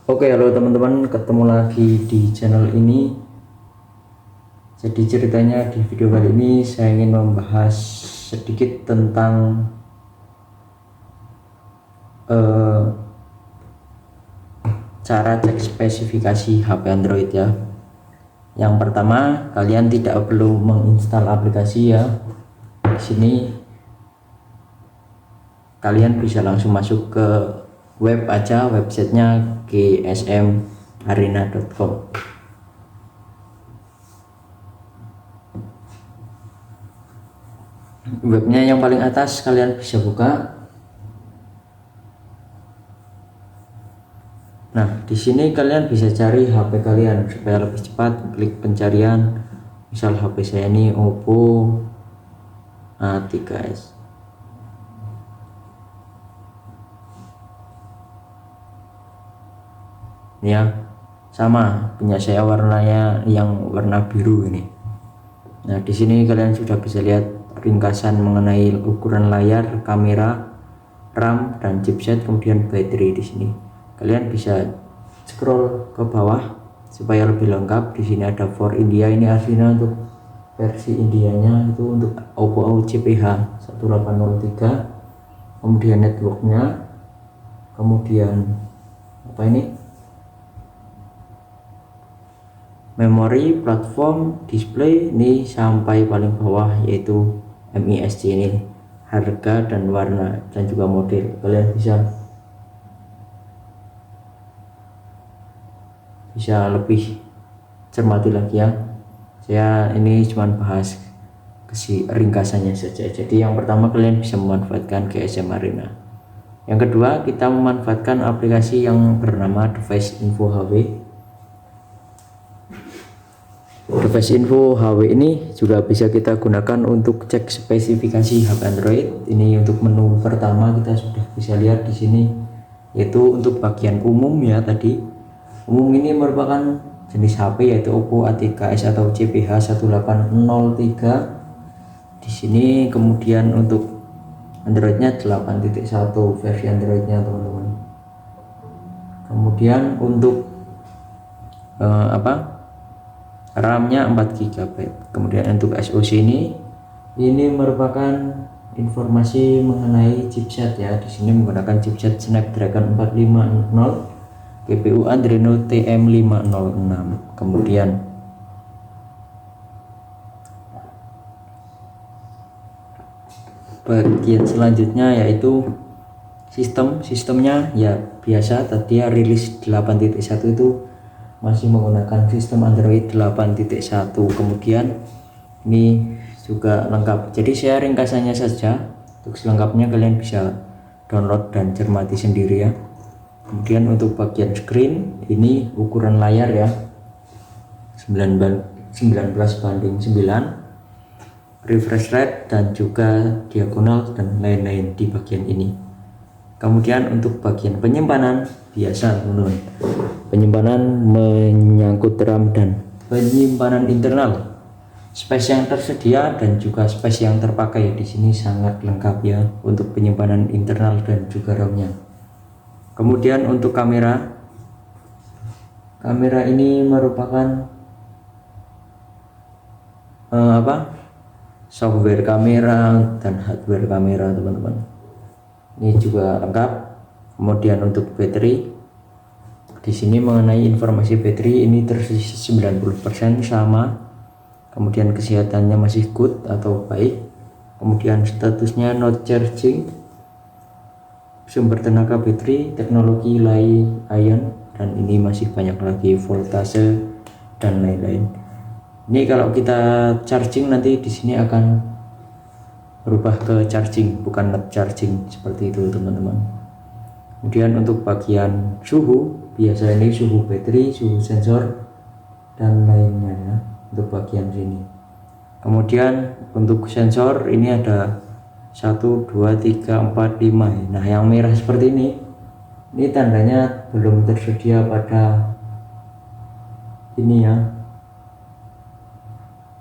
Oke, halo teman-teman, ketemu lagi di channel ini. Jadi ceritanya di video kali ini saya ingin membahas sedikit tentang cara cek spesifikasi HP Android ya. Yang pertama, kalian tidak perlu menginstal aplikasi ya. Di sini kalian bisa langsung masuk ke web aja, websitenya gsmarena.com. Webnya yang paling atas kalian bisa buka. Nah, di sini kalian bisa cari HP kalian supaya lebih cepat. Klik pencarian. Misal HP saya ini Oppo A3s. Ini ya, sama punya saya warnanya yang warna biru ini. Nah, di sini kalian sudah bisa lihat ringkasan mengenai ukuran layar, kamera, RAM dan chipset, kemudian baterai di sini. Kalian bisa scroll ke bawah supaya lebih lengkap. Di sini ada for India, ini artinya untuk versi Indianya, itu untuk Oppo CPH 1803. Kemudian networknya, kemudian apa ini, memori, platform, display, ini sampai paling bawah yaitu MISC, ini harga dan warna dan juga model. Kalian bisa lebih cermati lagi ya. Saya ini cuma bahas ringkasannya saja. Jadi yang pertama, kalian bisa memanfaatkan GSM Arena. Yang kedua, kita memanfaatkan aplikasi yang bernama Device Info HW. Device Info HW ini juga bisa kita gunakan untuk cek spesifikasi HP Android. Ini untuk menu pertama kita sudah bisa lihat di sini, yaitu untuk bagian umum ya. Tadi umum ini merupakan jenis HP yaitu Oppo A3s atau CPH 1803. Di sini kemudian untuk Androidnya 8.1 versi Androidnya teman-teman. Kemudian untuk RAM-nya 4 GB. Kemudian untuk SoC ini merupakan informasi mengenai chipset ya. Di sini menggunakan chipset Snapdragon 450, GPU Adreno TM506. Kemudian bagian selanjutnya yaitu sistemnya ya biasa. Tadi ya rilis 8.1 itu masih menggunakan sistem Android 8.1. kemudian ini juga lengkap, jadi saya ringkasannya saja. Untuk selengkapnya kalian bisa download dan cermati sendiri ya. Kemudian untuk bagian screen, ini ukuran layar ya 19:9, refresh rate dan juga diagonal dan lain-lain di bagian ini. Kemudian untuk bagian penyimpanan biasa teman-teman, penyimpanan menyangkut RAM dan penyimpanan internal, space yang tersedia dan juga space yang terpakai. Di sini sangat lengkap ya untuk penyimpanan internal dan juga RAM-nya. Kemudian untuk kamera ini merupakan software kamera dan hardware kamera teman-teman. Ini juga lengkap. Kemudian untuk baterai, di sini mengenai informasi baterai ini tersisa 90% sama. Kemudian kesehatannya masih good atau baik. Kemudian statusnya not charging, sumber tenaga baterai teknologi Li-ion, dan ini masih banyak lagi voltase dan lain-lain. Ini kalau kita charging nanti di sini akan berubah ke charging, bukan not charging seperti itu teman-teman. Kemudian untuk bagian suhu, biasa ini suhu baterai, suhu sensor dan lainnya ya untuk bagian sini. Kemudian untuk sensor ini ada 1, 2, 3, 4, 5. Nah yang merah seperti ini tandanya belum tersedia pada ini ya,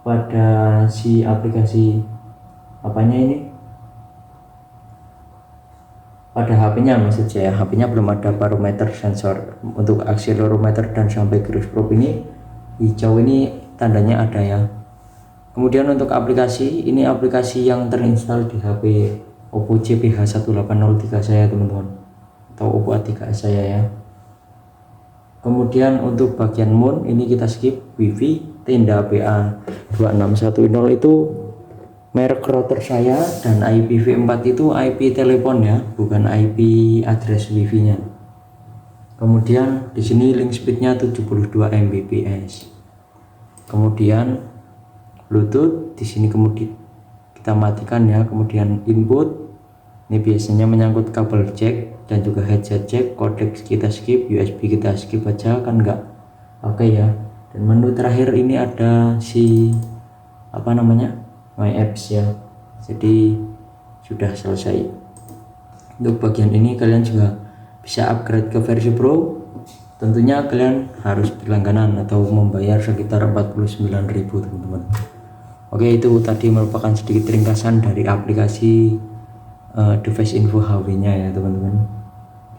pada si aplikasi apanya ini, pada HP-nya maksud saya, HP-nya belum ada barometer sensor. Untuk akselerometer dan sampai garis probe ini hijau ini tandanya ada ya. Kemudian untuk aplikasi, ini aplikasi yang terinstall di HP Oppo CPH1803 saya teman-teman, atau Oppo A3 saya ya. Kemudian untuk bagian mount ini kita skip. Wifi tenda BA2610 itu merek router saya, dan IPv4 itu IP telepon ya, bukan IP address wifi nya. Kemudian di sini link speednya 72 Mbps. Kemudian Bluetooth di sini kemudian kita matikan ya. Kemudian input ini biasanya menyangkut kabel jack dan juga headset jack. Codec kita skip, USB kita skip aja kan enggak oke ya. Dan menu terakhir ini ada si apa namanya, My Apps ya. Jadi sudah selesai. Untuk bagian ini kalian juga bisa upgrade ke versi Pro. Tentunya kalian harus berlangganan atau membayar sekitar 49.000 teman-teman. Oke, itu tadi merupakan sedikit ringkasan dari aplikasi device info HW-nya ya teman-teman.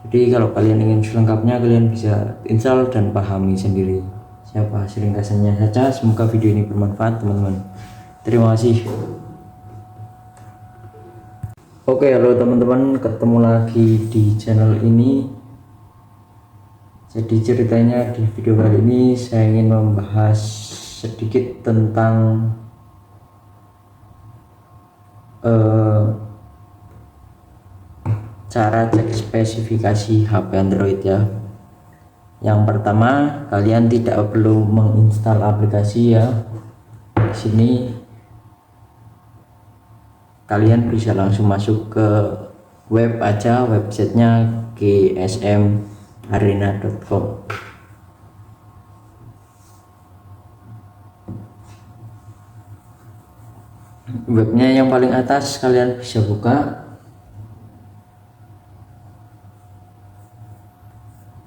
Jadi kalau kalian ingin selengkapnya, kalian bisa install dan pahami sendiri. Saya bahas ringkasannya saja. Semoga video ini bermanfaat teman-teman. Terima kasih. Oke, halo teman-teman, ketemu lagi di channel ini. Jadi ceritanya di video kali ini saya ingin membahas sedikit tentang cara cek spesifikasi HP Android ya. Yang pertama, kalian tidak perlu menginstal aplikasi ya. Di sini kalian bisa langsung masuk ke web aja, websitenya gsmarena.com. Webnya yang paling atas kalian bisa buka.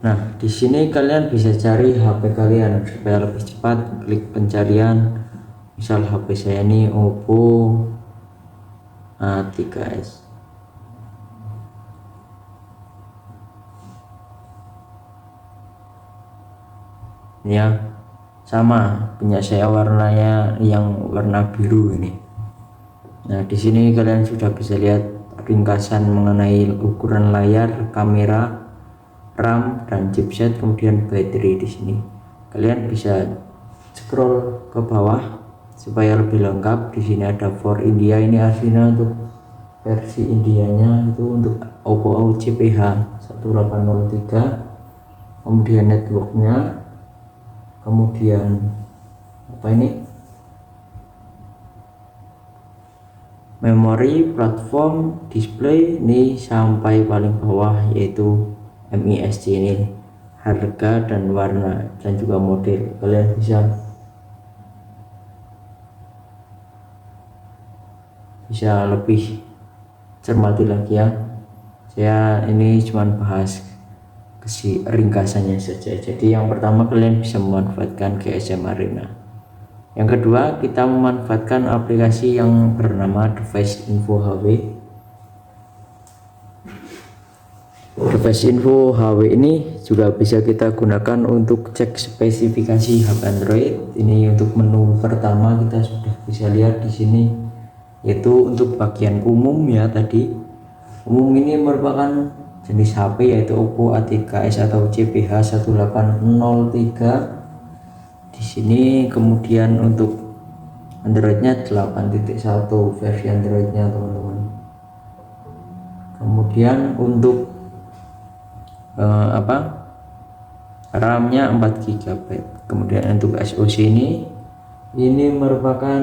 Nah, di sini kalian bisa cari HP kalian supaya lebih cepat. Klik pencarian. Misal HP saya ini Oppo A3s. Ya, sama punya saya warnanya yang warna biru ini. Nah, di sini kalian sudah bisa lihat ringkasan mengenai ukuran layar, kamera, RAM dan chipset, kemudian baterai. Di sini kalian bisa scroll ke bawah supaya lebih lengkap. Di sini ada for India, ini artinya untuk versi Indianya itu untuk Oppo CPH1803. Kemudian networknya, kemudian apa ini, memori, platform, display, ini sampai paling bawah yaitu MISC, ini harga dan warna dan juga model. Kalian bisa lebih cermati lagi ya. Saya ini cuman bahas ringkasannya saja. Jadi yang pertama, kalian bisa memanfaatkan GSM Arena. Yang kedua, kita memanfaatkan aplikasi yang bernama Device Info HW. Device Info HW ini juga bisa kita gunakan untuk cek spesifikasi HP Android. Ini untuk menu pertama kita sudah bisa lihat di sini, yaitu untuk bagian umum ya. Tadi umum ini merupakan jenis HP yaitu Oppo A3s atau CPH1803. Di sini kemudian untuk Androidnya 8.1 versi Androidnya teman-teman. Kemudian untuk RAM-nya 4 GB. Kemudian untuk SoC ini merupakan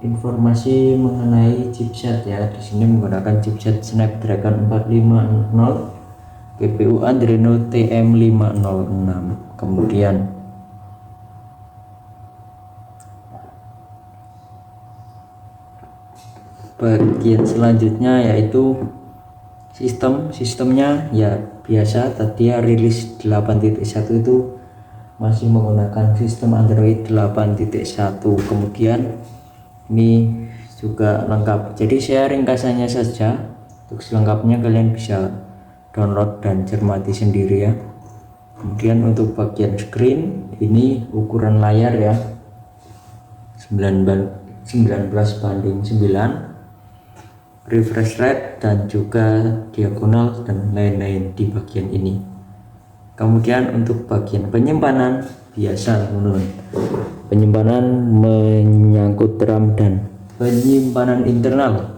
informasi mengenai chipset ya. Di sini menggunakan chipset Snapdragon 450, GPU Adreno TM506. Kemudian bagian selanjutnya yaitu sistemnya ya biasa. Tadi ya rilis 8.1 itu masih menggunakan sistem Android 8.1. kemudian ini juga lengkap. Jadi saya ringkasannya saja. Untuk selengkapnya kalian bisa download dan cermati sendiri ya. Kemudian untuk bagian screen ini ukuran layar ya 19:9, refresh rate dan juga diagonal dan lain-lain di bagian ini. Kemudian untuk bagian penyimpanan biasa teman-teman, penyimpanan menyangkut RAM dan penyimpanan internal,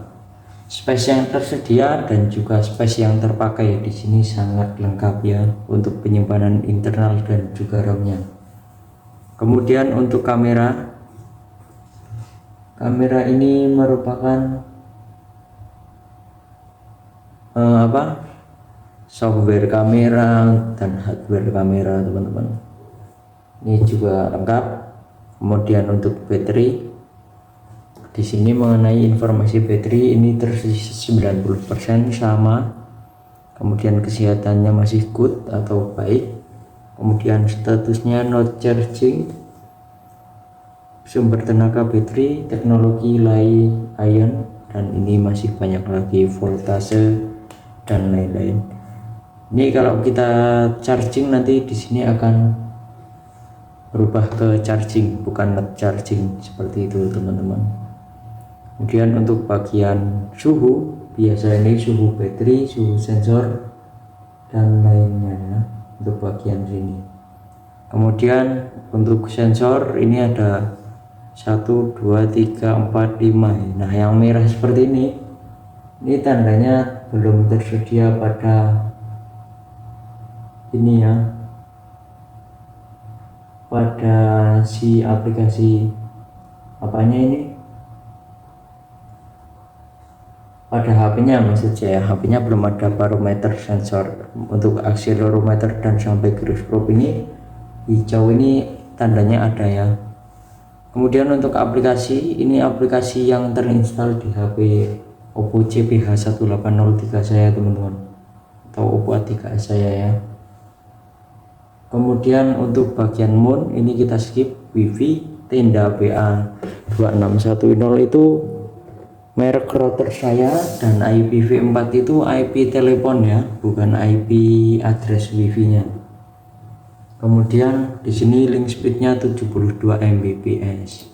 space yang tersedia dan juga space yang terpakai di sini sangat lengkap ya untuk penyimpanan internal dan juga RAM-nya. Kemudian untuk kamera ini merupakan software kamera dan hardware kamera teman-teman, ini juga lengkap. Kemudian untuk baterai di sini mengenai informasi baterai ini tersisa 90% sama. Kemudian kesehatannya masih good atau baik. Kemudian statusnya not charging, sumber tenaga baterai teknologi Li-ion, dan ini masih banyak lagi voltase dan lain-lain. Ini kalau kita charging nanti di sini akan berubah ke charging bukan not charging seperti itu teman-teman. Kemudian untuk bagian suhu biasa ini suhu baterai, suhu sensor dan lainnya ya, untuk bagian sini. Kemudian untuk sensor ini ada 1, 2, 3, 4, 5. Nah yang merah seperti ini tandanya belum tersedia pada ini ya, pada si aplikasi apanya ini, pada HP-nya maksud saya. HP-nya belum ada barometer sensor. Untuk akselerometer dan sampai cruise probe ini hijau ini tandanya ada ya. Kemudian untuk aplikasi ini, aplikasi yang terinstall di HP Oppo CPH1803 saya teman-teman, atau Oppo A3s saya ya. Kemudian untuk bagian mount ini kita skip. Wifi tenda BA2610 itu merek router saya, dan IPv4 itu IP telepon ya, bukan IP address wifi nya. Kemudian di sini link speednya 72 Mbps.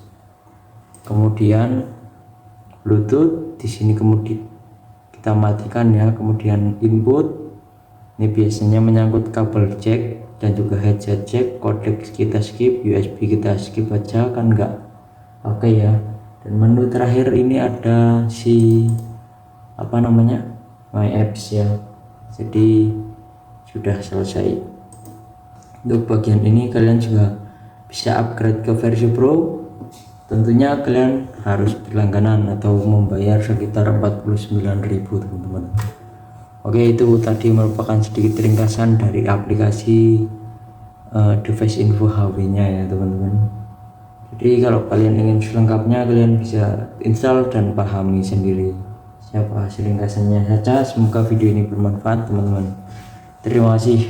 Kemudian Bluetooth di sini kemudian kita matikan ya. Kemudian input ini biasanya menyangkut kabel jack dan juga headset jack. Codec kita skip, USB kita skip aja kan enggak oke ya. Dan menu terakhir ini ada si My Apps ya, jadi sudah selesai. Untuk bagian ini kalian juga bisa upgrade ke versi Pro. Tentunya kalian harus berlangganan atau membayar sekitar 49.000 teman-teman. Oke, itu tadi merupakan sedikit ringkasan dari aplikasi device info HP-nya ya teman-teman. Jadi kalau kalian ingin selengkapnya kalian bisa install dan pahami sendiri. Siapa hasil ringkasannya saja. Semoga video ini bermanfaat teman-teman. Terima kasih.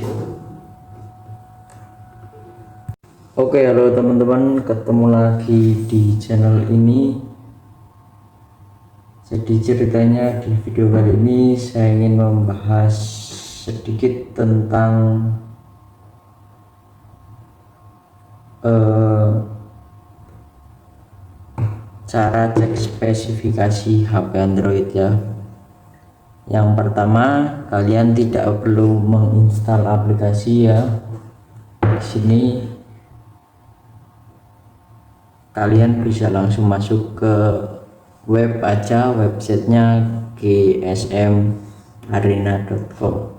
Oke, halo teman-teman, ketemu lagi di channel ini. Jadi ceritanya di video kali ini saya ingin membahas sedikit tentang cara cek spesifikasi HP Android ya. Yang pertama, kalian tidak perlu menginstal aplikasi ya. Di sini kalian bisa langsung masuk ke web aja, websitenya gsmarena.com.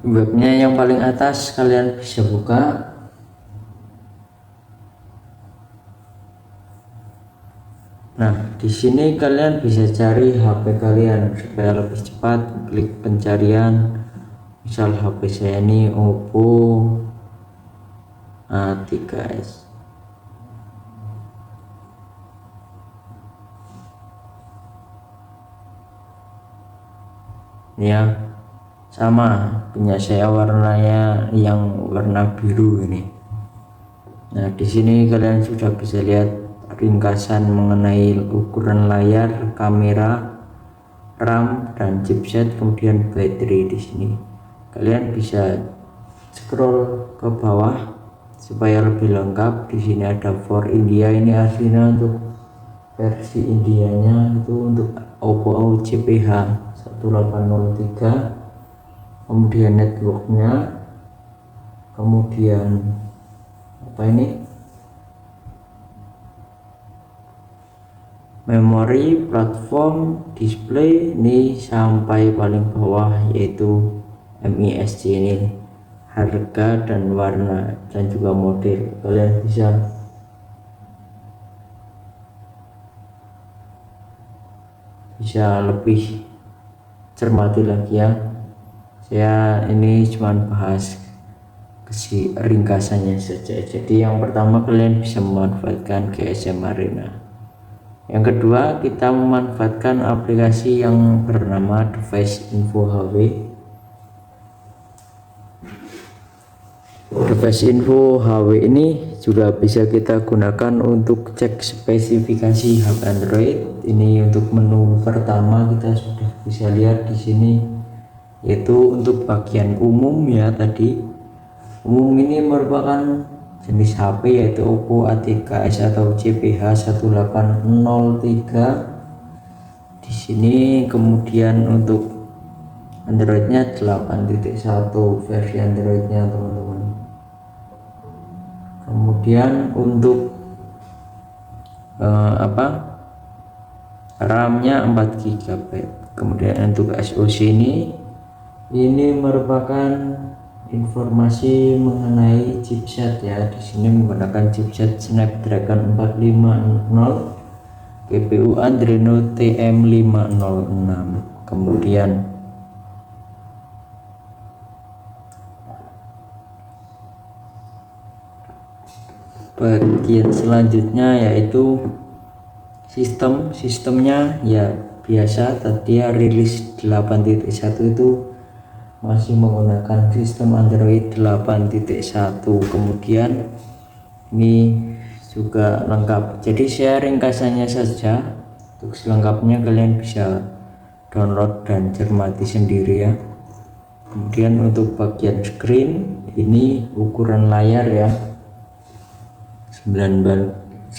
Webnya yang paling atas kalian bisa buka. Nah, di sini kalian bisa cari HP kalian supaya lebih cepat. Klik pencarian. Misal HP saya ini Oppo A3s. Ya, sama punya saya warnanya yang warna biru ini. Nah, di sini kalian sudah bisa lihat ringkasan mengenai ukuran layar, kamera, RAM dan chipset, kemudian baterai. Di sini kalian bisa scroll ke bawah supaya lebih lengkap. Di sini ada for India, ini artinya untuk versi Indianya, itu untuk Oppo CPH 1803. kemudian networknya, kemudian apa ini, memori, platform, display, ini sampai paling bawah yaitu MISC, ini harga dan warna dan juga model. Kalian bisa lebih cermati lagi ya. Saya ini cuma bahas ringkasannya saja. Jadi yang pertama, kalian bisa memanfaatkan GSM Arena. Yang kedua, kita memanfaatkan aplikasi yang bernama Device Info HW. Device Info HW ini juga bisa kita gunakan untuk cek spesifikasi HP Android. Ini untuk menu pertama kita sudah bisa lihat di sini, yaitu untuk bagian umum ya. Tadi umum ini merupakan jenis HP yaitu Oppo A3s atau CPH 1803 di sini. Kemudian untuk Androidnya 8.1 versi Androidnya teman-teman. Kemudian untuk RAM-nya 4 GB. Kemudian untuk SoC ini merupakan informasi mengenai chipset ya. Di sini menggunakan chipset Snapdragon 450, GPU Adreno TM506. Kemudian bagian selanjutnya yaitu sistemnya ya biasa. Tadi ya rilis 8.1 itu masih menggunakan sistem Android 8.1. kemudian ini juga lengkap, jadi saya ringkasannya saja. Untuk selengkapnya kalian bisa download dan cermati sendiri ya. Kemudian untuk bagian screen, ini ukuran layar ya 19:9,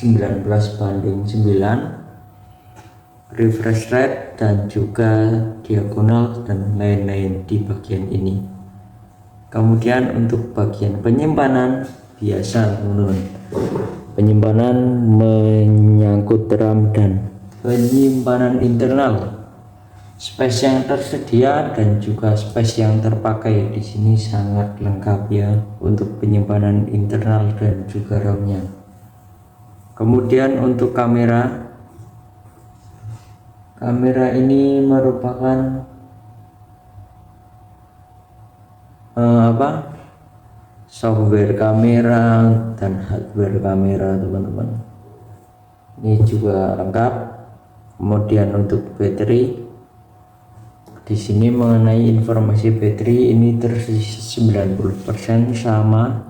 refresh rate dan juga diagonal dan lain-lain di bagian ini. Kemudian untuk bagian penyimpanan biasa teman-teman, penyimpanan menyangkut RAM dan penyimpanan internal, space yang tersedia dan juga space yang terpakai di sini sangat lengkap ya untuk penyimpanan internal dan juga RAM-nya. Kemudian untuk kamera ini merupakan software kamera dan hardware kamera teman-teman. Ini juga lengkap. Kemudian untuk baterai, di sini mengenai informasi baterai ini tersisa 90% sama.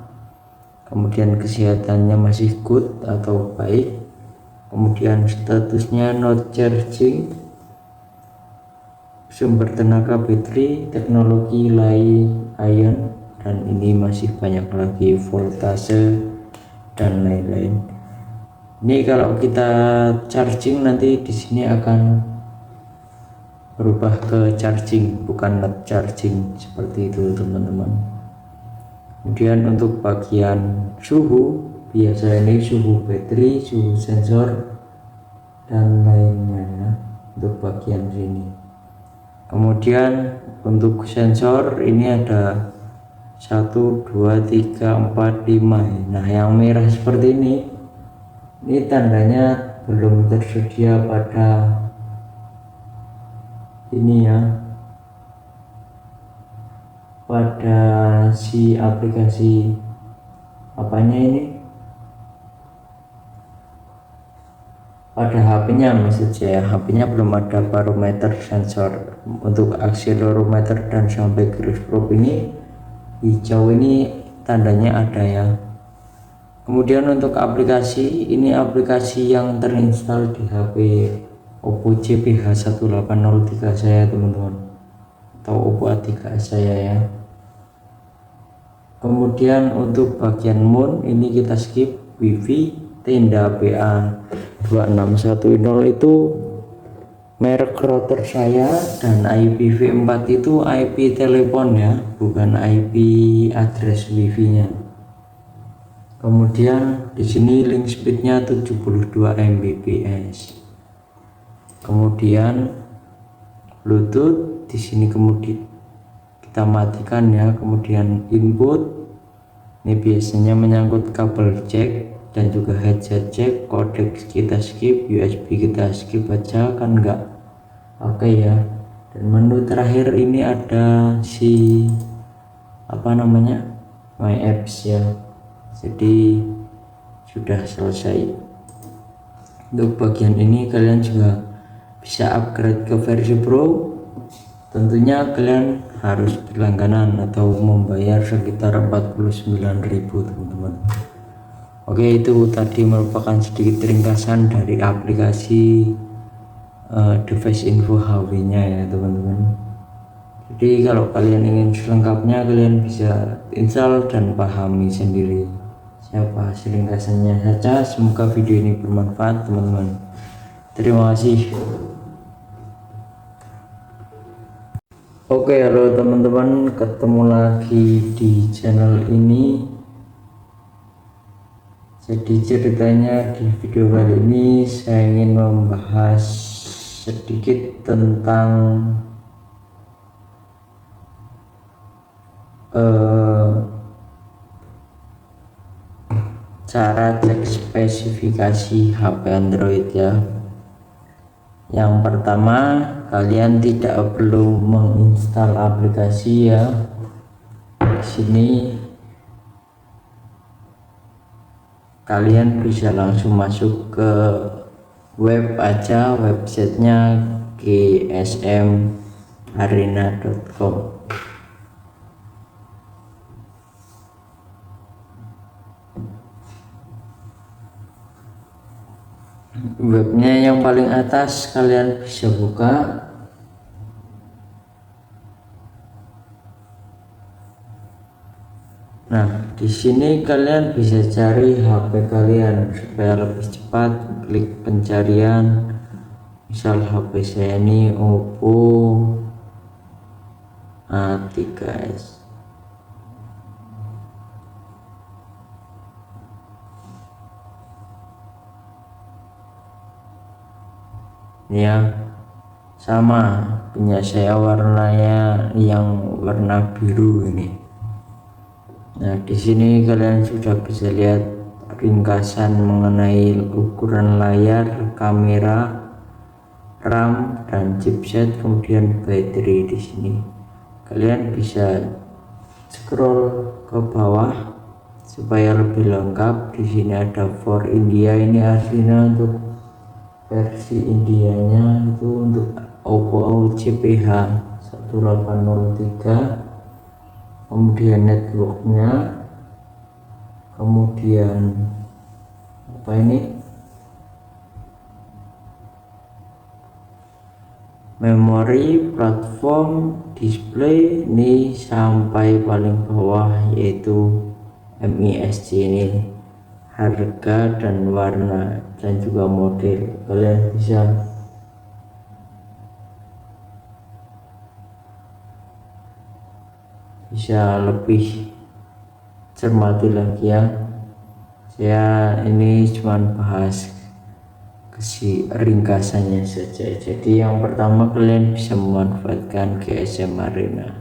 Kemudian kesehatannya masih good atau baik. Kemudian statusnya not charging, sumber tenaga baterai teknologi Li-ion, dan ini masih banyak lagi, voltase dan lain-lain. Ini kalau kita charging nanti di sini akan berubah ke charging, bukan not charging seperti itu teman-teman. Kemudian untuk bagian suhu, biasa ini suhu baterai, suhu sensor dan lainnya ya, untuk bagian sini. Kemudian untuk sensor ini ada 1, 2, 3, 4, 5. Nah yang merah seperti ini tandanya belum tersedia pada ini ya, pada si aplikasi apanya ini, pada HP-nya maksud saya. HP-nya belum ada barometer sensor. Untuk akselerometer dan sampai garis probe ini hijau ini tandanya ada ya. Kemudian untuk aplikasi, ini aplikasi yang terinstall di HP Oppo CPH1803 saya teman-teman, atau Oppo A3 saya ya. Kemudian untuk bagian moon ini kita skip. Wifi tenda BA2610 itu merek router saya, dan IPv4 itu IP telepon ya, bukan IP address wifi nya. Kemudian di sini link speednya 72 Mbps. Kemudian Bluetooth di sini kemudian kita matikan ya. Kemudian input ini biasanya menyangkut kabel jack dan juga headset jack. Codec kita skip, USB kita skip aja kan enggak oke ya. Dan menu terakhir ini ada si apa namanya, my apps ya. Jadi sudah selesai. Untuk bagian ini kalian juga bisa upgrade ke versi Pro. Tentunya kalian harus berlangganan atau membayar sekitar 49.000 teman-teman. Oke, itu tadi merupakan sedikit ringkasan dari aplikasi device info HW nya ya teman-teman. Jadi kalau kalian ingin selengkapnya kalian bisa install dan pahami sendiri. Saya bahas ringkasannya saja. Semoga video ini bermanfaat teman-teman. Terima kasih. Oke, halo teman-teman, ketemu lagi di channel ini. Jadi ceritanya di video kali ini saya ingin membahas sedikit tentang cara cek spesifikasi HP Android ya. Yang pertama, kalian tidak perlu menginstal aplikasi ya. Di sini kalian bisa langsung masuk ke web aja, websitenya gsmarena.com. Webnya yang paling atas kalian bisa buka. Nah, di sini kalian bisa cari HP kalian supaya lebih cepat. Klik pencarian. Misal HP saya ini Oppo A3s. Ya, sama punya saya warnanya yang warna biru ini. Nah, di sini kalian sudah bisa lihat ringkasan mengenai ukuran layar, kamera, RAM dan chipset, kemudian baterai. Di sini kalian bisa scroll ke bawah supaya lebih lengkap. Di sini ada for India, ini artinya untuk versi Indianya itu untuk Oppo CPH1803. kemudian networknya, kemudian apa ini, memori, platform, display, ini sampai paling bawah yaitu MISC, ini harga dan warna dan juga model. Kalian bisa lebih cermati lagi ya. Saya ini cuma bahas ringkasannya saja. Jadi yang pertama kalian bisa memanfaatkan GSM Arena.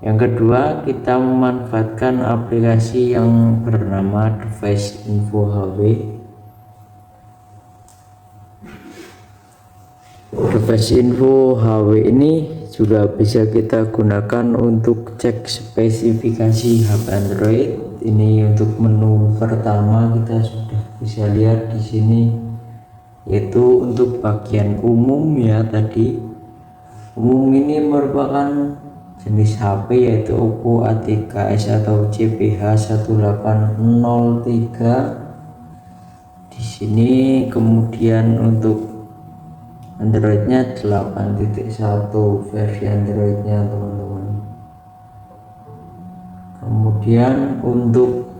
Yang kedua, kita memanfaatkan aplikasi yang bernama Device Info HW. Device Info HW ini juga bisa kita gunakan untuk cek spesifikasi HP Android. Ini untuk menu pertama kita sudah bisa lihat di sini, yaitu untuk bagian umum ya. Tadi umum ini merupakan jenis HP yaitu Oppo A3s atau CPH 1803 di sini. Kemudian untuk Androidnya 8.1 versi Androidnya teman-teman. Kemudian untuk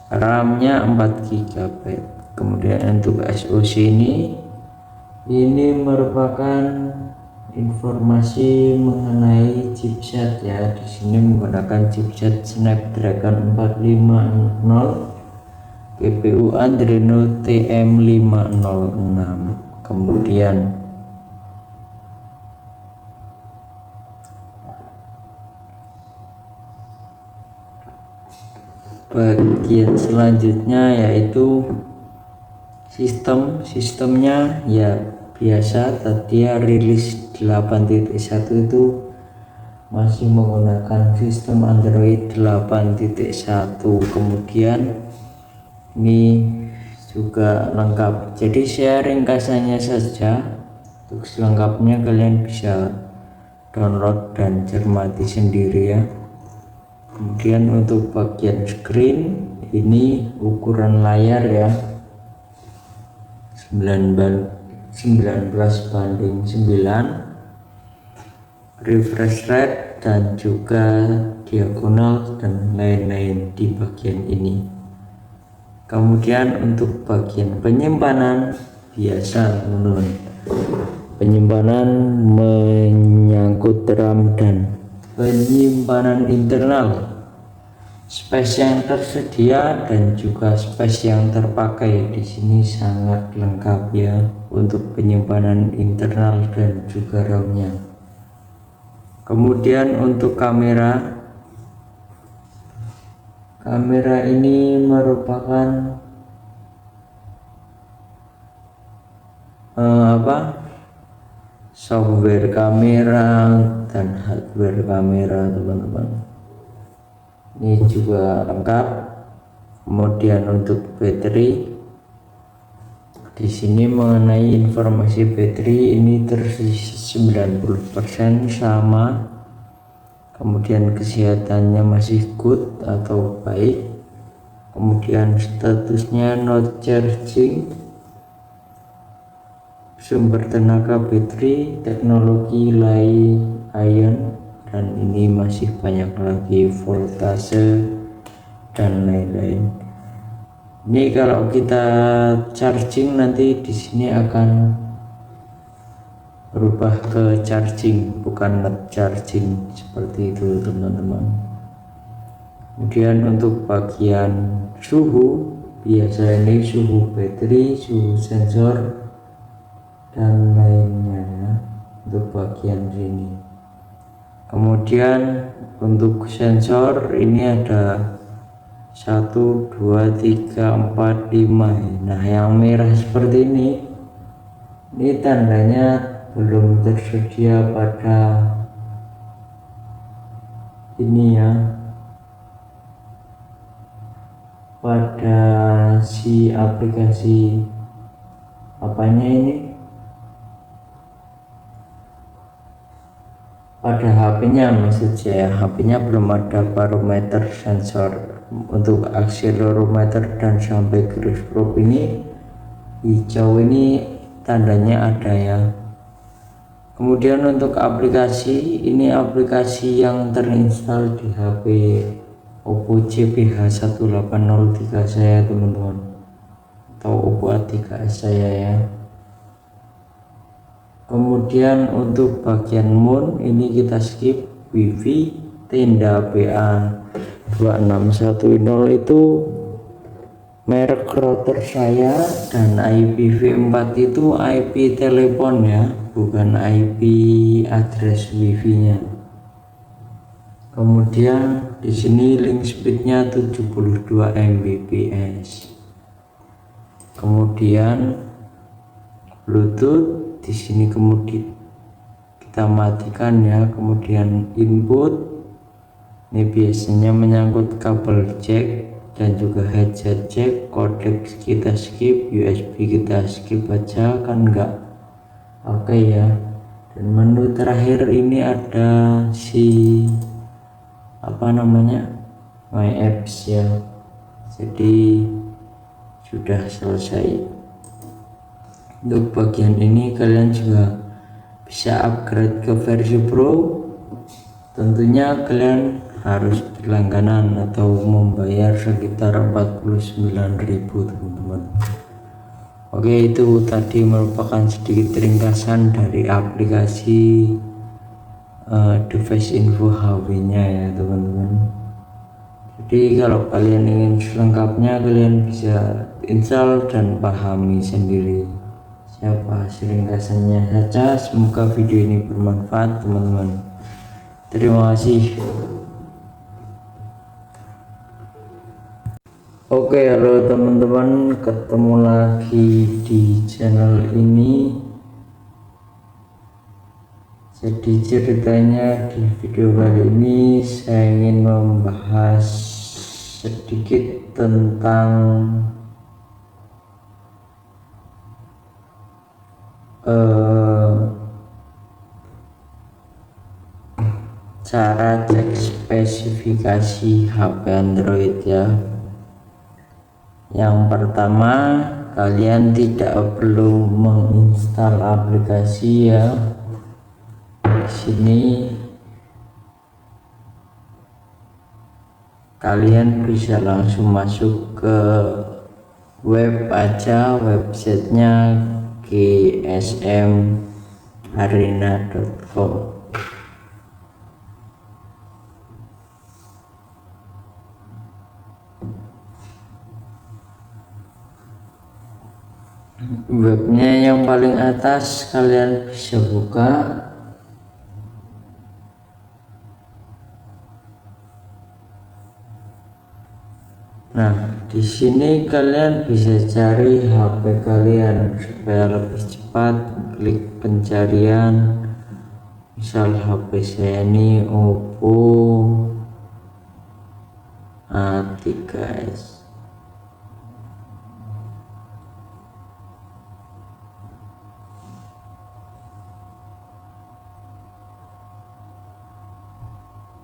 RAM-nya 4 GB. Kemudian untuk SoC ini merupakan informasi mengenai chipset ya. Di sini menggunakan chipset Snapdragon 450, GPU Adreno TM506. Kemudian bagian selanjutnya yaitu sistemnya ya biasa. Tadi ya rilis 8.1 itu masih menggunakan sistem Android 8.1. kemudian ini juga lengkap, jadi saya ringkasannya saja. Untuk selengkapnya kalian bisa download dan cermati sendiri ya. Kemudian untuk bagian screen ini ukuran layar ya 19:9, refresh rate dan juga diagonal dan lain-lain di bagian ini. Kemudian untuk bagian penyimpanan biasa teman-teman, penyimpanan menyangkut RAM dan penyimpanan internal, space yang tersedia dan juga space yang terpakai di sini sangat lengkap ya untuk penyimpanan internal dan juga RAM-nya. Kemudian untuk kamera ini merupakan software kamera dan hardware kamera teman-teman. Ini juga lengkap. Kemudian untuk baterai di sini mengenai informasi baterai ini tersisa 90% sama. Kemudian kesehatannya masih good atau baik. Kemudian statusnya not charging, sumber tenaga baterai teknologi Li-ion, dan ini masih banyak lagi voltase dan lain-lain. Ini kalau kita charging nanti di sini akan berubah ke charging bukan not charging seperti itu teman-teman. Kemudian untuk bagian suhu biasa ini suhu baterai, suhu sensor dan lainnya ya, untuk bagian sini. Kemudian untuk sensor ini ada 1, 2, 3, 4, 5. Nah yang merah seperti ini tandanya belum tersedia pada ini ya, pada si aplikasi apanya ini, pada HP-nya maksud saya. HP-nya belum ada barometer sensor. Untuk akselerometer dan sampai gyroscope ini hijau ini tandanya ada ya. Kemudian untuk aplikasi ini aplikasi yang terinstal di HP Oppo CPH 1803 saya teman-teman, atau Oppo A3s saya ya. Kemudian untuk bagian moon ini kita skip. Wifi tenda BA2610 itu merek router saya, dan IPv4 itu IP telepon ya, bukan IP address wifi-nya. Kemudian di sini link speednya 72 Mbps. Kemudian Bluetooth di sini kemudian kita matikan ya. Kemudian input ini biasanya menyangkut kabel jack dan juga headset jack. Codec kita skip, USB kita skip aja kan enggak oke ya. Dan menu terakhir ini ada si My Apps ya. Jadi sudah selesai. Untuk bagian ini kalian juga bisa upgrade ke versi Pro. Tentunya kalian harus berlangganan atau membayar sekitar 49.000 teman-teman. Oke, itu tadi merupakan sedikit ringkasan dari aplikasi device info HW nya ya teman-teman. Jadi kalau kalian ingin selengkapnya kalian bisa install dan pahami sendiri siapa ringkasannya saja. Semoga video ini bermanfaat teman-teman. Terima kasih. Oke, halo teman-teman, ketemu lagi di channel ini. Jadi ceritanya di video kali ini saya ingin membahas sedikit tentang cara cek spesifikasi HP Android ya. Yang pertama, kalian tidak perlu menginstal aplikasi ya. Di sini kalian bisa langsung masuk ke web aja, websitenya gsmarena.com. Webnya yang paling atas kalian bisa buka. Nah, di sini kalian bisa cari HP kalian supaya lebih cepat. Klik pencarian. Misal HP saya ini Oppo A3s.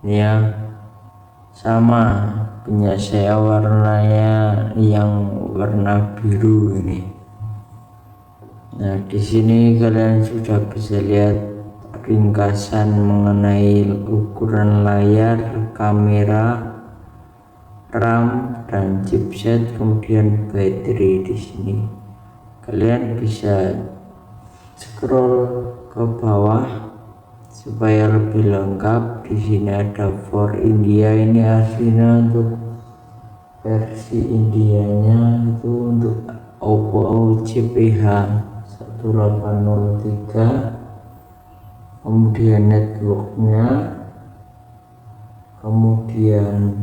Ya, sama punya saya warnanya yang warna biru ini. Nah, di sini kalian sudah bisa lihat ringkasan mengenai ukuran layar, kamera, RAM dan chipset, kemudian baterai. Di sini kalian bisa scroll ke bawah supaya lebih lengkap. Di sini ada for India, ini aslinya untuk versi Indianya itu untuk Oppo CPH 1803, kemudian networknya, kemudian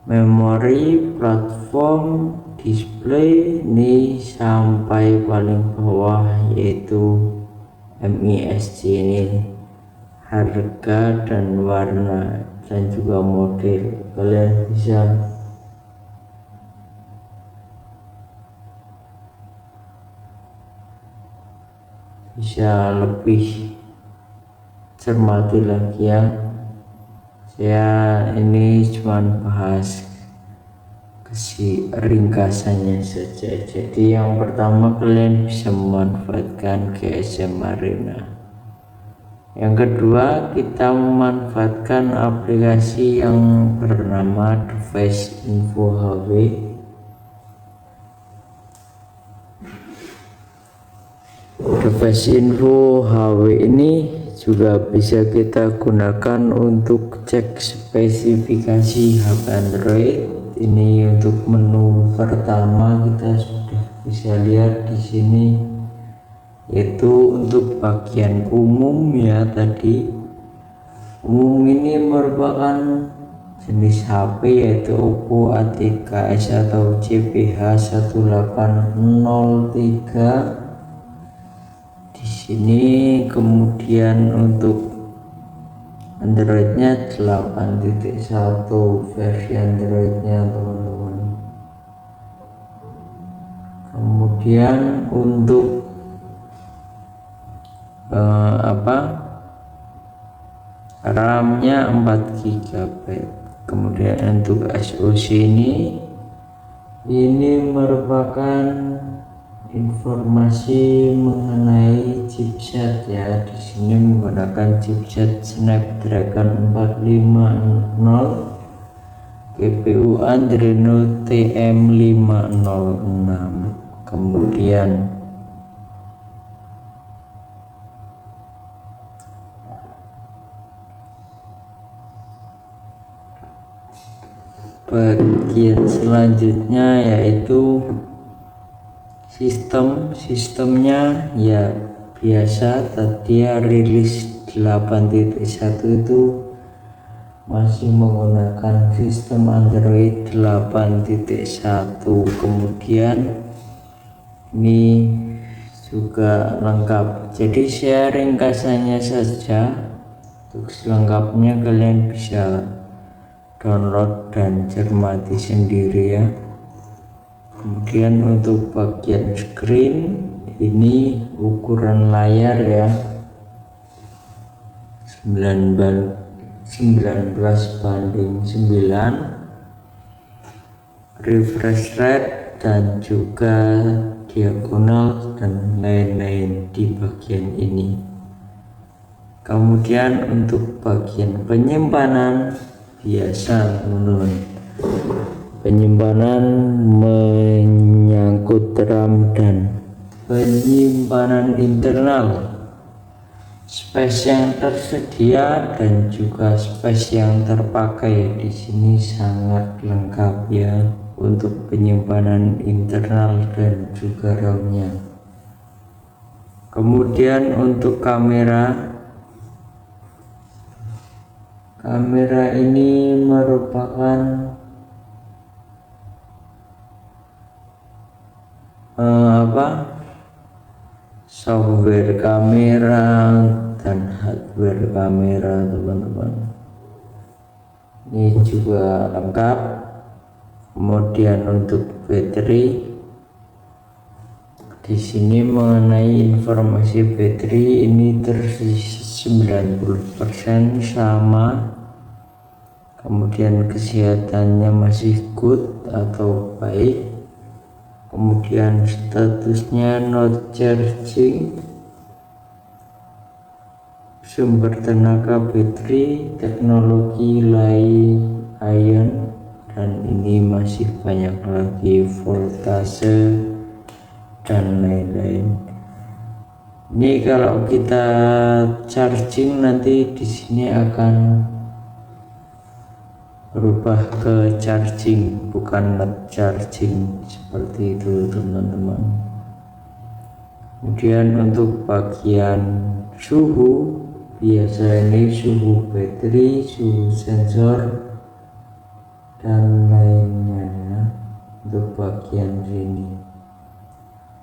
memori, platform, display, ini sampai paling bawah yaitu MISC, ini harga dan warna dan juga model. Kalian bisa lebih cermati lagi ya. Saya ini cuma bahas ringkasannya saja. Jadi yang pertama kalian bisa memanfaatkan GSM Arena. Yang kedua, kita memanfaatkan aplikasi yang bernama Device Info HW. Device Info HW ini juga bisa kita gunakan untuk cek spesifikasi HP Android. Ini untuk menu pertama kita sudah bisa lihat di sini, yaitu untuk bagian umum ya. Tadi umum ini merupakan jenis HP yaitu Oppo A3s atau CPH 1803 di sini. Kemudian untuk Androidnya 8.1 versi Androidnya teman-teman. kemudian untuk RAM-nya 4 GB. Kemudian untuk SoC ini merupakan informasi mengenai chipset ya. Di sini menggunakan chipset Snapdragon 450, GPU Adreno TM506. Kemudian bagian selanjutnya yaitu sistemnya ya biasa. Tadi rilis 8.1 itu masih menggunakan sistem Android 8.1. kemudian ini juga lengkap, jadi saya ringkasannya saja. Untuk selengkapnya kalian bisa download dan cermati sendiri ya. Kemudian untuk bagian screen ini ukuran layar ya 19:9, refresh rate dan juga diagonal dan lain-lain di bagian ini. Kemudian untuk bagian penyimpanan biasa teman-teman, penyimpanan menyangkut RAM dan penyimpanan internal, space yang tersedia dan juga space yang terpakai di sini sangat lengkap ya untuk penyimpanan internal dan juga RAM-nya. Kemudian untuk kamera ini merupakan software kamera dan hardware kamera teman-teman. Ini juga lengkap. Kemudian untuk baterai di sini mengenai informasi baterai ini tersisa 90% sama. Kemudian kesehatannya masih good atau baik. Kemudian statusnya not charging, sumber tenaga baterai teknologi Li-ion, dan ini masih banyak lagi voltase dan lain-lain. Ini kalau kita charging nanti di sini akan berubah ke charging, bukan not charging seperti itu teman-teman. Kemudian untuk bagian suhu biasa ini suhu baterai, suhu sensor dan lainnya ya, untuk bagian sini.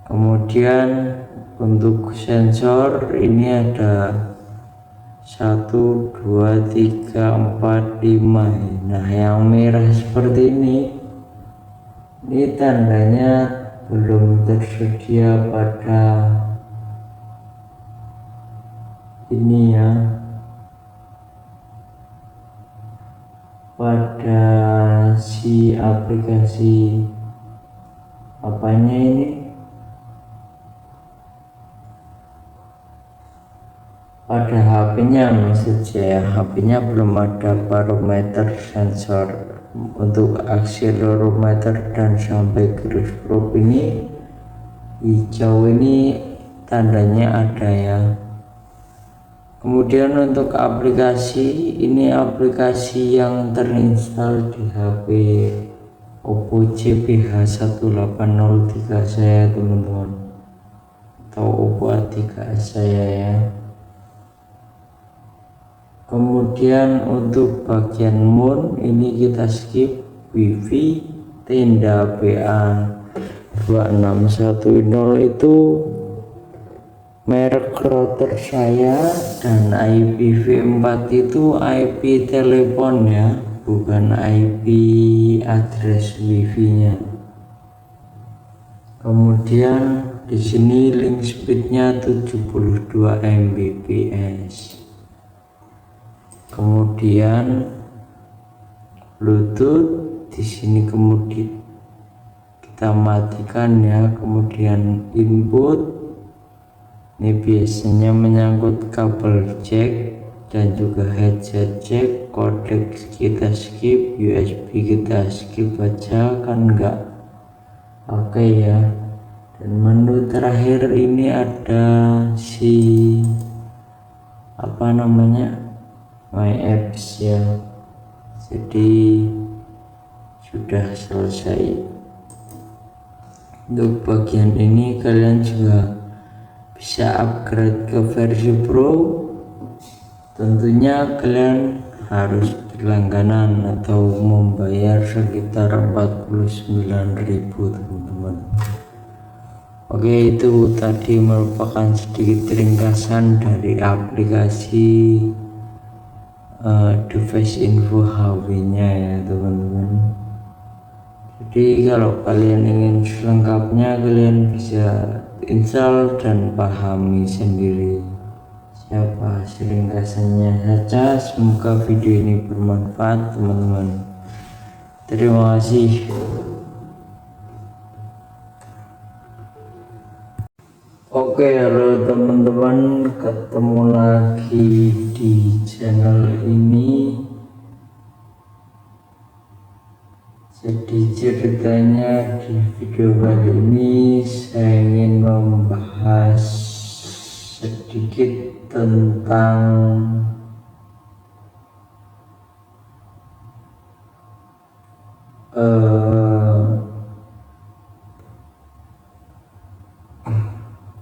Kemudian untuk sensor ini ada 1, 2, 3, 4, 5. Nah yang merah seperti ini tandanya belum tersedia pada ini ya, pada si aplikasi apanya ini, pada HP-nya maksud saya. HP-nya belum ada barometer sensor. Untuk akselerometer dan sampai garis probe ini hijau ini tandanya ada ya. Kemudian untuk aplikasi ini, aplikasi yang terinstall di HP Oppo CBH1803 saya teman-teman, atau Oppo A3 saya ya. Kemudian untuk bagian mode ini kita skip. Wifi tenda BA2610 itu merek router saya, dan IPv4 itu IP telepon ya, bukan IP address wifi nya. Kemudian di sini link speednya 72 Mbps. Kemudian Bluetooth di sini kemudian kita matikan ya. Kemudian input ini biasanya menyangkut kabel jack dan juga headset jack. Codec kita skip, USB kita skip aja kan enggak oke ya. Dan menu terakhir ini ada si apa namanya, My Apps ya. Jadi sudah selesai. Untuk bagian ini kalian juga bisa upgrade ke versi Pro. Tentunya kalian harus berlangganan atau membayar sekitar 49.000 teman-teman. Oke, itu tadi merupakan sedikit ringkasan dari aplikasi device info HW-nya ya teman-teman. Jadi kalau kalian ingin selengkapnya kalian bisa install dan pahami sendiri siapa ringkasannya saja. Semoga video ini bermanfaat teman-teman. Terima kasih. Oke, halo teman-teman, ketemu lagi di channel ini. Jadi ceritanya di video kali ini saya ingin membahas sedikit tentang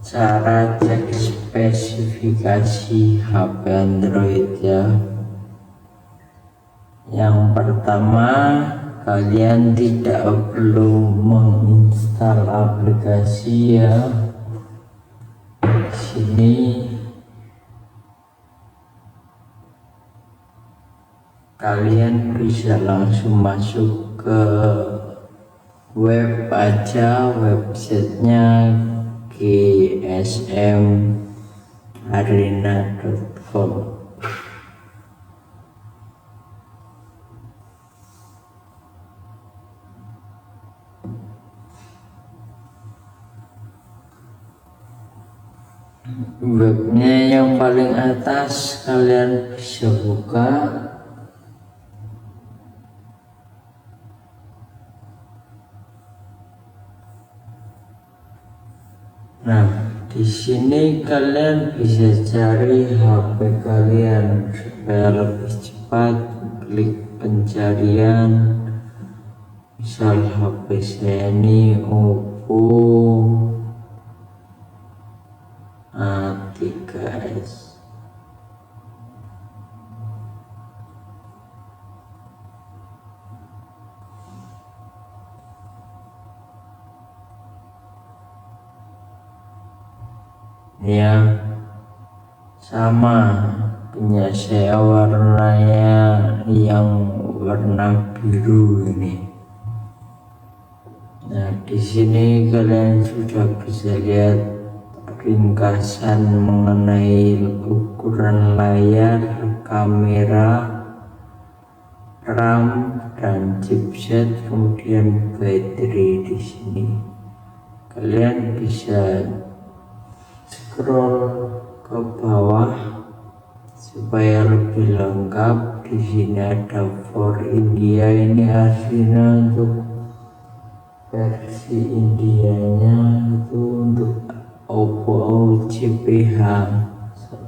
cara cek spesifikasi HP Android ya. Yang pertama, kalian tidak perlu menginstal aplikasi ya. Di sini kalian bisa langsung masuk ke web aja, websitenya gsmarena.com. Webnya yang paling atas kalian bisa buka. Nah, di sini kalian bisa cari HP kalian supaya lebih cepat. Klik pencarian. Misal HP saya ini Oppo A3s. Ya, sama punya saya warnanya yang warna biru ini. Nah, di sini kalian sudah bisa lihat ringkasan mengenai ukuran layar, kamera, RAM dan chipset, kemudian baterai. Di sini kalian bisa scroll ke bawah supaya lebih lengkap. Di sini ada for India, ini artinya untuk versi Indianya itu untuk Oppo CPH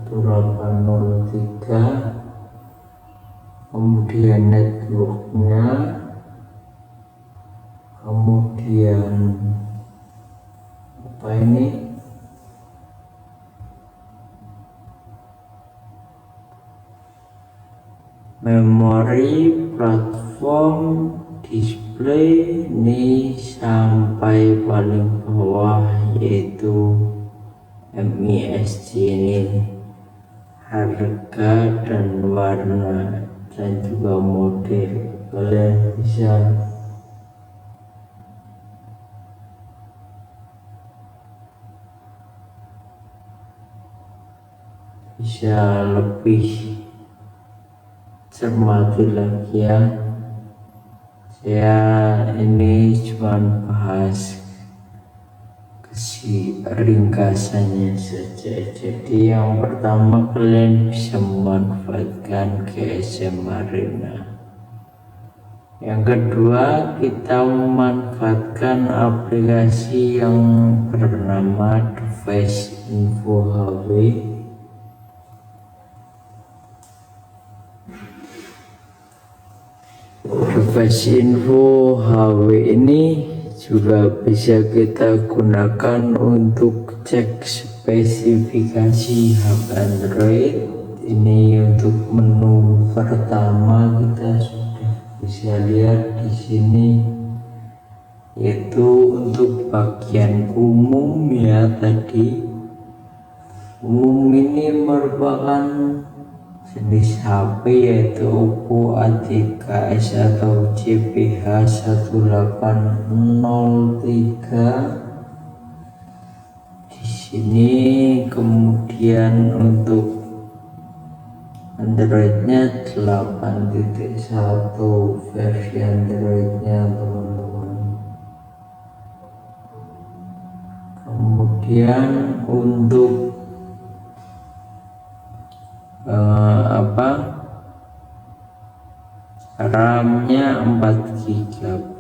1803. Kemudian networknya, kemudian apa ini, memori, platform, display, ini sampai paling bawah yaitu MISC, ini harga dan warna dan juga model. Kalian bisa bisa lebih cermati lagi ya. Saya ini cuma bahas ringkasannya saja. Jadi yang pertama, kalian bisa memanfaatkan GSM Arena. Yang kedua, kita memanfaatkan aplikasi yang bernama Device Info HW. Device Info HW ini juga bisa kita gunakan untuk cek spesifikasi HP Android. Ini untuk menu pertama kita sudah bisa lihat di sini, yaitu untuk bagian umum ya. Tadi umum ini merupakan jenis HP yaitu Oppo A3s atau JPH 1803 di sini. Kemudian untuk Androidnya 8.1 versi Androidnya teman-teman. Kemudian untuk RAM-nya 4 GB.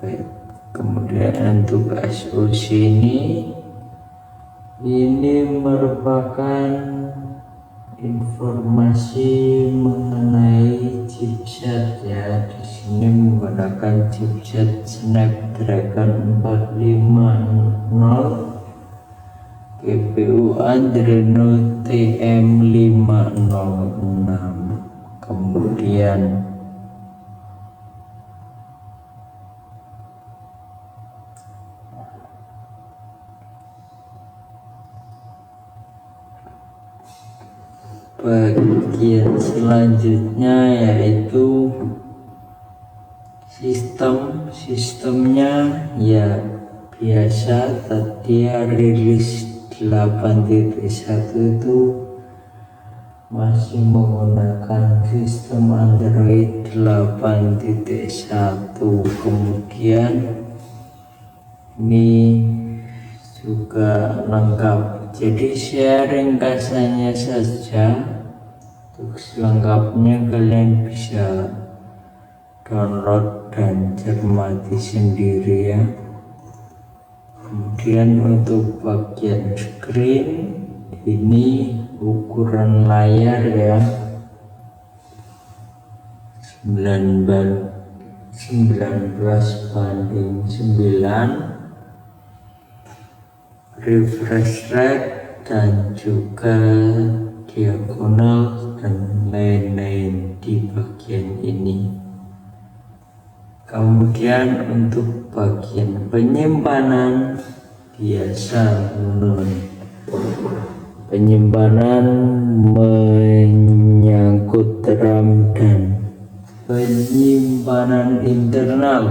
Kemudian untuk SoC ini merupakan informasi mengenai chipset ya. Di sini menggunakan chipset Snapdragon 450, GPU Adreno TM506. Kemudian bagian selanjutnya yaitu sistemnya ya biasa. Tadi rilis 8.1 itu masih menggunakan sistem Android 8.1. Kemudian ini juga lengkap. Jadi saya ringkasannya saja. Untuk selengkapnya kalian bisa download dan cermati sendiri ya. Kemudian untuk bagian screen ini ukuran layar ya 19:9, refresh rate dan juga diagonal dan lain-lain di bagian ini. Kemudian untuk bagian penyimpanan biasa penyimpanan menyangkut RAM dan penyimpanan internal,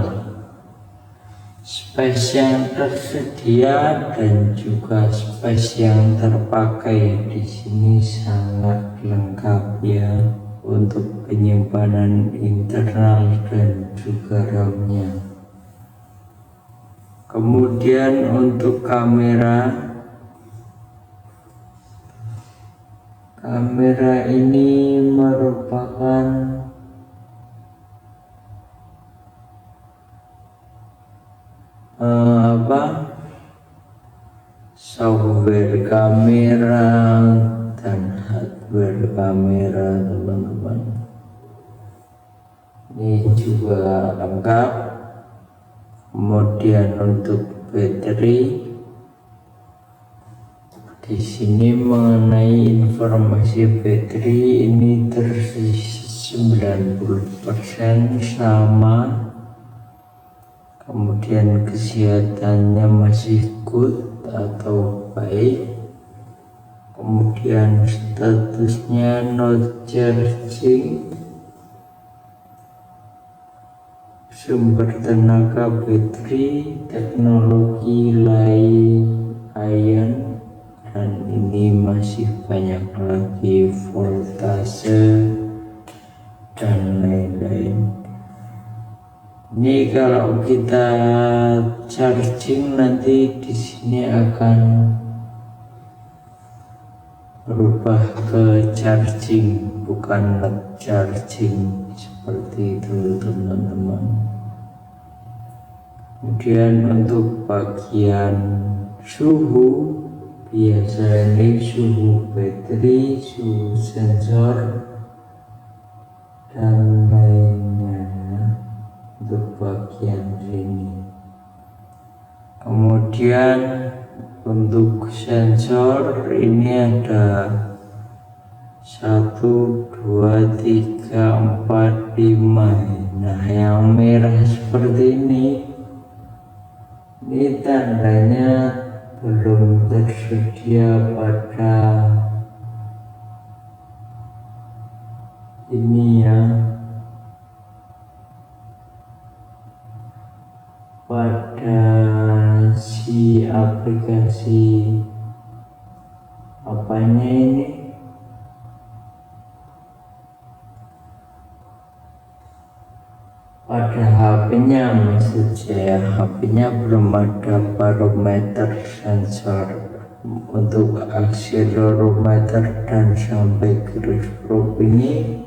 space yang tersedia dan juga space yang terpakai. Di sini sangat lengkap ya untuk penyimpanan internal dan juga RAM-nya. Kemudian untuk kamera ini merupakan software kamera dan hardware kamera teman-teman. Ini juga lengkap. Kemudian untuk baterai di sini mengenai informasi baterai ini tersisa 90% sama. Kemudian kesehatannya masih good atau baik. Kemudian statusnya not charging. Sumber tenaga baterai teknologi Li-ion dan ini masih banyak lagi voltase dan lain-lain. Ini kalau kita charging nanti di sini akan berubah ke charging, bukan charging seperti itu teman-teman. Kemudian untuk bagian suhu, biasanya suhu baterai, suhu sensor dan lainnya untuk bagian sini. Kemudian untuk sensor ini ada 1, 2, 3, 4, 5. Nah, yang merah seperti ini tandanya belum tersedia pada ini ya, pada si aplikasi apanya ini, pada HP-nya maksud saya. HP-nya belum ada barometer sensor untuk akselerometer dan sampai garis probe ini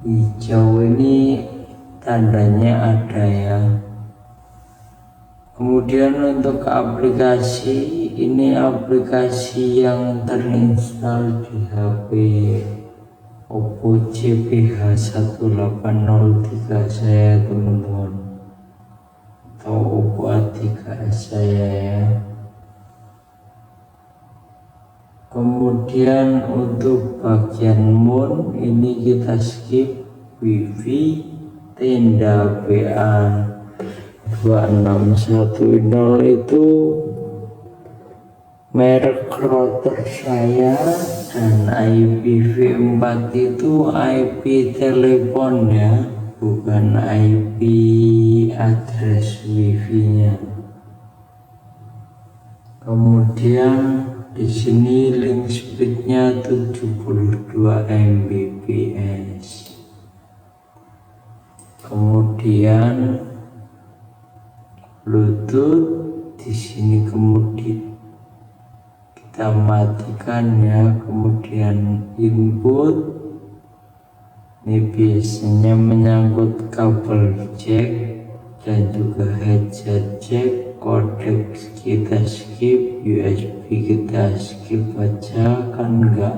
hijau ini tandanya ada ya. Kemudian untuk aplikasi, ini aplikasi yang terinstall di HP Oppo CPH1803 saya teman-teman, atau Oppo A3s saya ya. Kemudian untuk bagian mode ini kita skip. Wifi tenda BA2610 itu merek router saya, dan IPv4 itu IP telepon ya, bukan IP address wifi-nya. Kemudian di sini link speednya 72 Mbps. Kemudian Bluetooth di sini kemudian kita matikan ya. Kemudian input ini biasanya menyangkut kabel jack dan juga headset jack. Codec kita skip, USB kita skip aja, kan enggak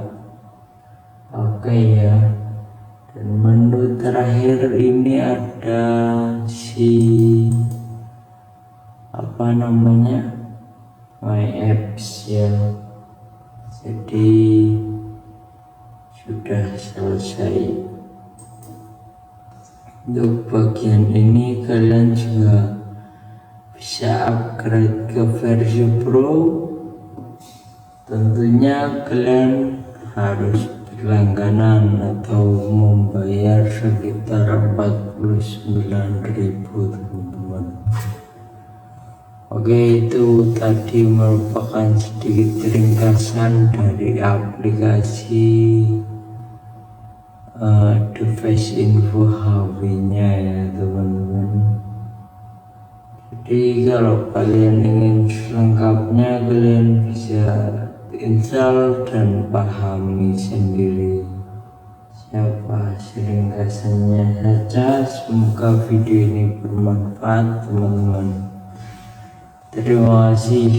pakai ya. Dan menu terakhir ini ada si apa namanya, My Apps ya. Jadi sudah selesai. Untuk bagian ini kalian juga bisa upgrade ke versi Pro. Tentunya kalian harus berlangganan atau membayar sekitar 49.000 teman-teman. Oke, itu tadi merupakan sedikit ringkasan dari aplikasi device info HP-nya ya teman-teman. Jadi kalau kalian ingin selengkapnya, kalian bisa install dan pahami sendiri. Siapa ringkasannya saja. Semoga video ini bermanfaat teman-teman. Terima kasih.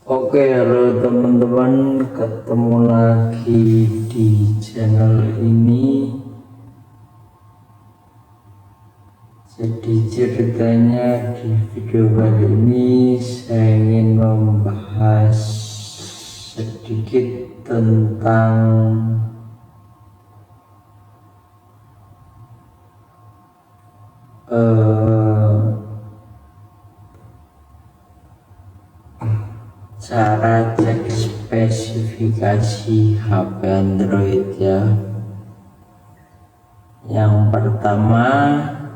Oke, halo teman-teman, ketemu lagi di channel ini. Jadi ceritanya di video kali ini saya ingin membahas sedikit tentang cara cek spesifikasi HP Android ya. Yang pertama,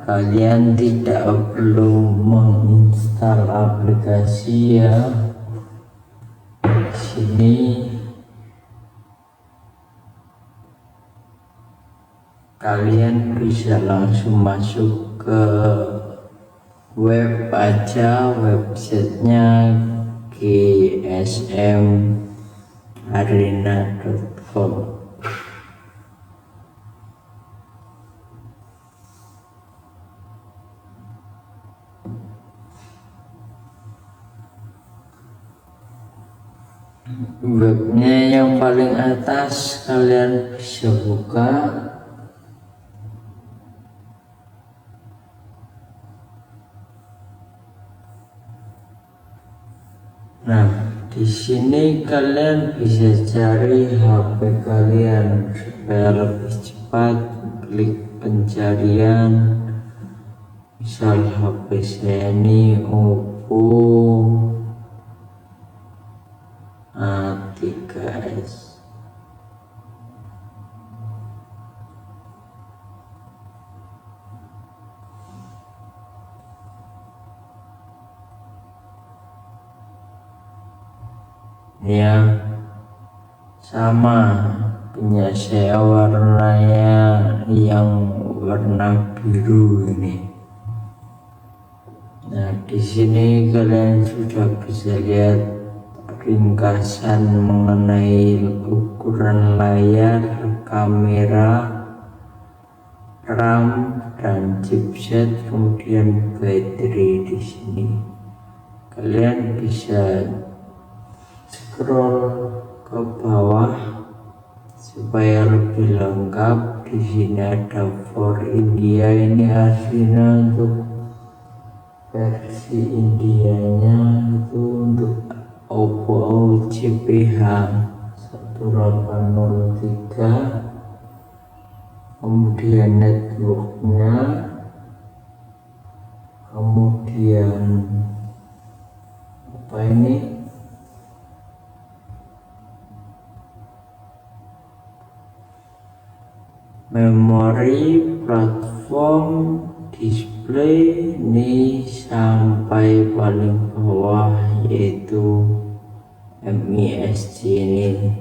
kalian tidak perlu menginstal aplikasi ya. Di sini kalian bisa langsung masuk ke web aja, websitenya gsmarena.com. Webnya yang paling atas kalian bisa buka. Nah, di sini kalian bisa cari HP kalian supaya lebih cepat. Klik pencarian, misal HP saya ini Oppo A3s. Ya, sama punya saya warnanya yang warna biru ini. Nah, di sini kalian sudah bisa lihat ringkasan mengenai ukuran layar, kamera, RAM dan chipset, kemudian baterai. Di sini kalian bisa scroll ke bawah supaya lebih lengkap. Di sini ada for India, ini artinya untuk versi Indianya itu untuk Oppo CPH 1803. Kemudian networknya, kemudian apa ini, memori, platform, display, ini sampai paling bawah yaitu MISC, ini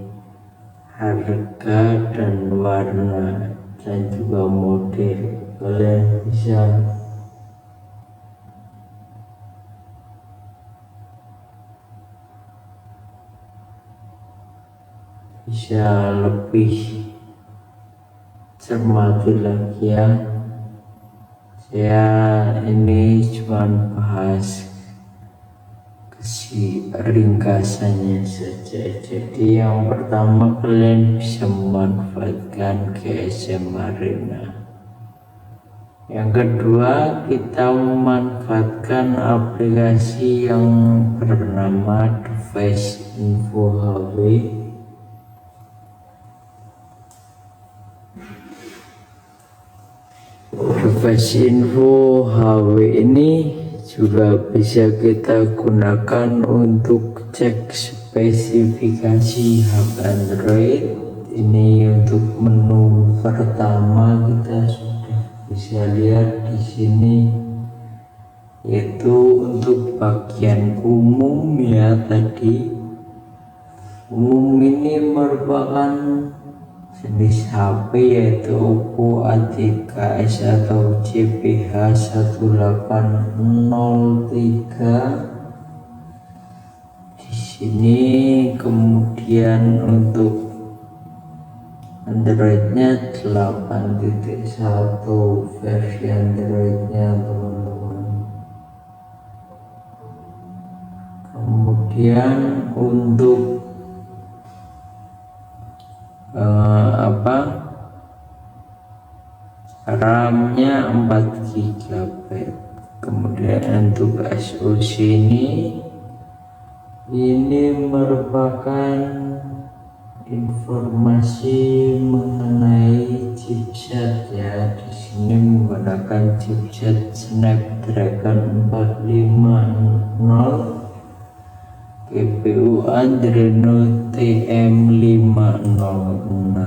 harga dan warna dan juga model. Kalian bisa lebih cermati lagi ya. Saya ini cuma bahas ringkasannya saja. Jadi yang pertama, kalian bisa memanfaatkan gsmarena. Yang kedua, kita memanfaatkan aplikasi yang bernama Device Info HW. Device Info HW ini juga bisa kita gunakan untuk cek spesifikasi HP Android. Ini untuk menu pertama kita sudah bisa lihat di sini, yaitu untuk bagian umum ya. Tadi umum ini merupakan jenis HP yaitu Oppo A3s atau CPH 1803. Di sini kemudian untuk Androidnya 8.1 versi Androidnya teman-teman. Kemudian untuk RAM-nya 4 GB. Kemudian untuk SoC ini merupakan informasi mengenai chipset ya. Di sini menggunakan chipset Snapdragon 450, GPU Adreno TM506.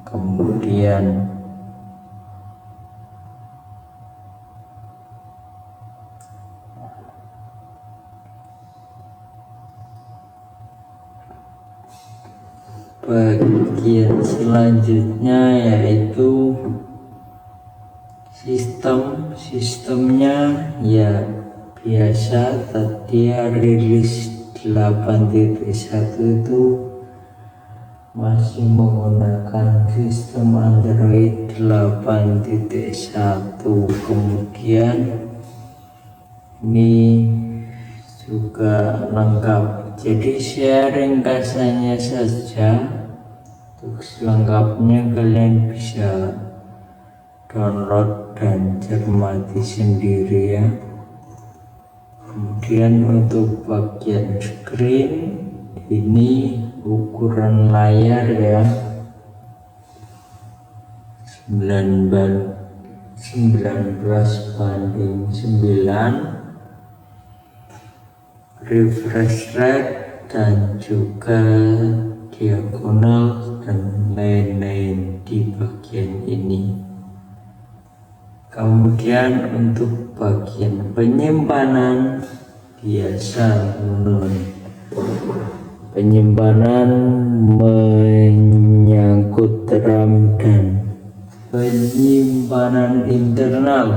Kemudian bagian selanjutnya yaitu sistemnya ya biasa. Tadi rilis 8.1 itu masih menggunakan sistem Android 8.1. Kemudian ini juga lengkap, jadi saya ringkasannya saja. Untuk selengkapnya kalian bisa download dan cermati sendiri ya. Kemudian untuk bagian screen, ini ukuran layar ya 19:9, refresh rate dan juga diagonal dan lain-lain di bagian ini. Kemudian untuk bagian penyimpanan biasa penyimpanan menyangkut RAM dan penyimpanan internal